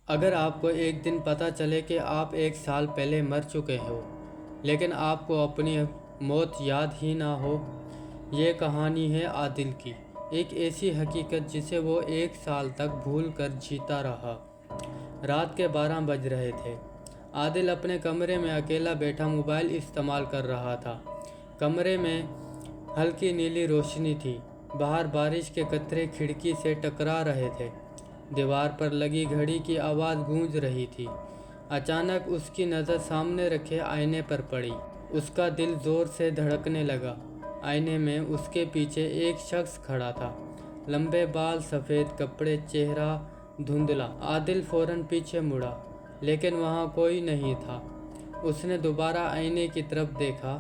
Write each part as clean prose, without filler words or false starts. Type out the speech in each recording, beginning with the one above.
اگر آپ کو ایک دن پتہ چلے کہ آپ 1 سال پہلے مر چکے ہو لیکن آپ کو اپنی موت یاد ہی نہ ہو۔ یہ کہانی ہے عادل کی، ایک ایسی حقیقت جسے وہ 1 سال تک بھول کر جیتا رہا۔ رات کے 12 بج رہے تھے۔ عادل اپنے کمرے میں اکیلا بیٹھا موبائل استعمال کر رہا تھا۔ کمرے میں ہلکی نیلی روشنی تھی، باہر بارش کے قطرے کھڑکی سے ٹکرا رہے تھے، دیوار پر لگی گھڑی کی آواز گونج رہی تھی۔ اچانک اس کی نظر سامنے رکھے آئینے پر پڑی۔ اس کا دل زور سے دھڑکنے لگا۔ آئینے میں اس کے پیچھے ایک شخص کھڑا تھا، لمبے بال، سفید کپڑے، چہرہ دھندلا۔ عادل فوراً پیچھے مڑا، لیکن وہاں کوئی نہیں تھا۔ اس نے دوبارہ آئینے کی طرف دیکھا،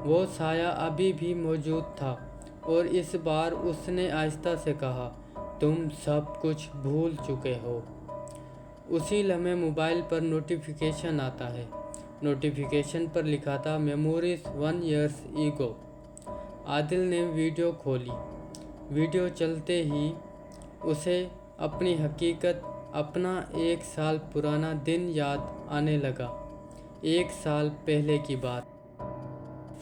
وہ سایہ ابھی بھی موجود تھا، اور اس بار اس نے آہستہ سے کہا، "تم سب کچھ بھول چکے ہو۔" اسی لمحے موبائل پر نوٹیفیکیشن آتا ہے۔ نوٹیفیکیشن پر لکھا تھا، "میموریز 1 year ago۔" عادل نے ویڈیو کھولی۔ ویڈیو چلتے ہی اسے اپنی حقیقت، اپنا 1 سال پرانا دن یاد آنے لگا۔ 1 سال پہلے کی بات،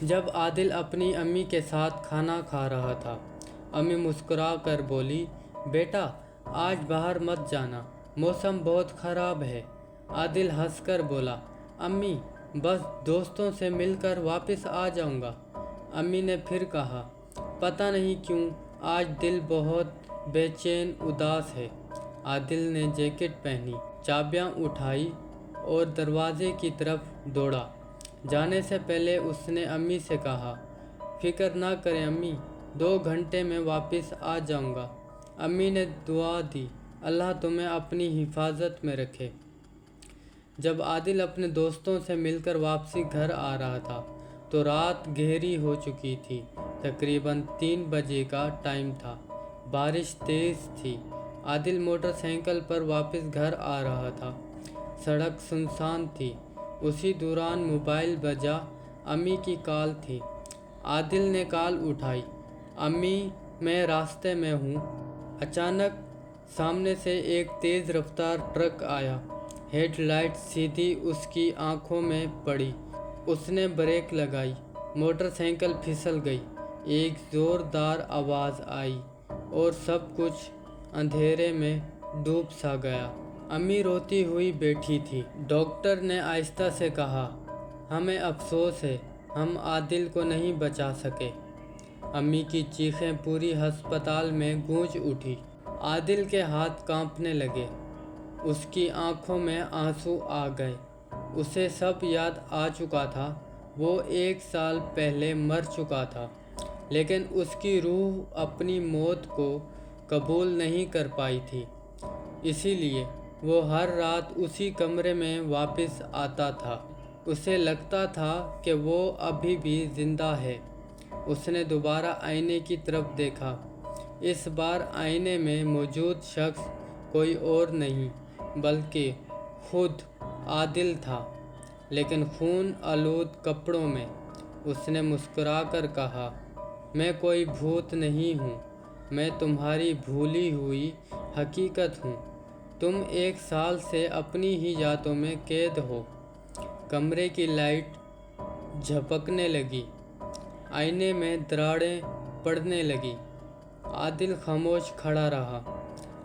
جب عادل اپنی امی کے ساتھ کھانا کھا رہا تھا۔ امی مسکرا کر بولی، "بیٹا، آج باہر مت جانا، موسم بہت خراب ہے۔" عادل ہنس کر بولا، "امی، بس دوستوں سے مل کر واپس آ جاؤں گا۔" امی نے پھر کہا، "پتہ نہیں کیوں آج دل بہت بے چین، اداس ہے۔" عادل نے جیکٹ پہنی، چابیاں اٹھائی اور دروازے کی طرف دوڑا۔ جانے سے پہلے اس نے امی سے کہا، "فکر نہ کریں امی، 2 گھنٹے میں واپس آ جاؤں گا۔" امی نے دعا دی، "اللہ تمہیں اپنی حفاظت میں رکھے۔" جب عادل اپنے دوستوں سے مل کر واپسی گھر آ رہا تھا تو رات گہری ہو چکی تھی۔ تقریباً 3 بجے کا ٹائم تھا۔ بارش تیز تھی۔ عادل موٹر سائیکل پر واپس گھر آ رہا تھا۔ سڑک سنسان تھی۔ اسی دوران موبائل بجا۔ امی کی کال تھی۔ عادل نے کال اٹھائی، "امی، میں راستے میں ہوں۔" اچانک سامنے سے ایک تیز رفتار ٹرک آیا۔ ہیڈ لائٹ سیدھی اس کی آنکھوں میں پڑی۔ اس نے بریک لگائی، موٹر سائیکل پھسل گئی۔ ایک زوردار آواز آئی اور سب کچھ اندھیرے میں ڈوب سا گیا۔ امی روتی ہوئی بیٹھی تھی۔ ڈاکٹر نے آہستہ سے کہا، "ہمیں افسوس ہے، ہم عادل کو نہیں بچا سکے۔" امی کی چیخیں پوری ہسپتال میں گونج اٹھی۔ عادل کے ہاتھ کانپنے لگے۔ اس کی آنکھوں میں آنسو آ گئے۔ اسے سب یاد آ چکا تھا۔ وہ 1 سال پہلے مر چکا تھا، لیکن اس کی روح اپنی موت کو قبول نہیں کر پائی تھی۔ اسی لیے وہ ہر رات اسی کمرے میں واپس آتا تھا۔ اسے لگتا تھا کہ وہ ابھی بھی زندہ ہے۔ اس نے دوبارہ آئینے کی طرف دیکھا۔ اس بار آئینے میں موجود شخص کوئی اور نہیں بلکہ خود عادل تھا، لیکن خون آلود کپڑوں میں۔ اس نے مسکرا کر کہا، "میں کوئی بھوت نہیں ہوں، میں تمہاری بھولی ہوئی حقیقت ہوں۔ تم 1 سال سے اپنی ہی یادوں میں قید ہو۔" کمرے کی لائٹ جھپکنے لگی۔ آئینے میں دراڑیں پڑنے لگیں۔ عادل خاموش کھڑا رہا۔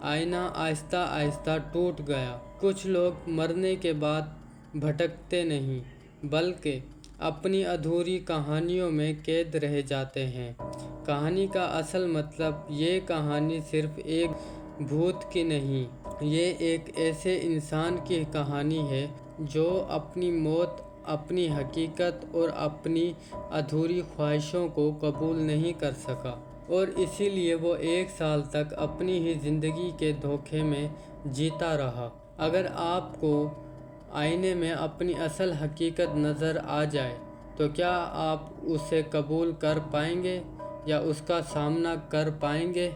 آئینہ آہستہ آہستہ ٹوٹ گیا۔ کچھ لوگ مرنے کے بعد بھٹکتے نہیں، بلکہ اپنی ادھوری کہانیوں میں قید رہ جاتے ہیں۔ کہانی کا اصل مطلب، یہ کہانی صرف ایک بھوت کی نہیں، یہ ایک ایسے انسان کی کہانی ہے جو اپنی موت، اپنی حقیقت اور اپنی ادھوری خواہشوں کو قبول نہیں کر سکا، اور اسی لیے وہ 1 سال تک اپنی ہی زندگی کے دھوکے میں جیتا رہا۔ اگر آپ کو آئینے میں اپنی اصل حقیقت نظر آ جائے تو کیا آپ اسے قبول کر پائیں گے یا اس کا سامنا کر پائیں گے؟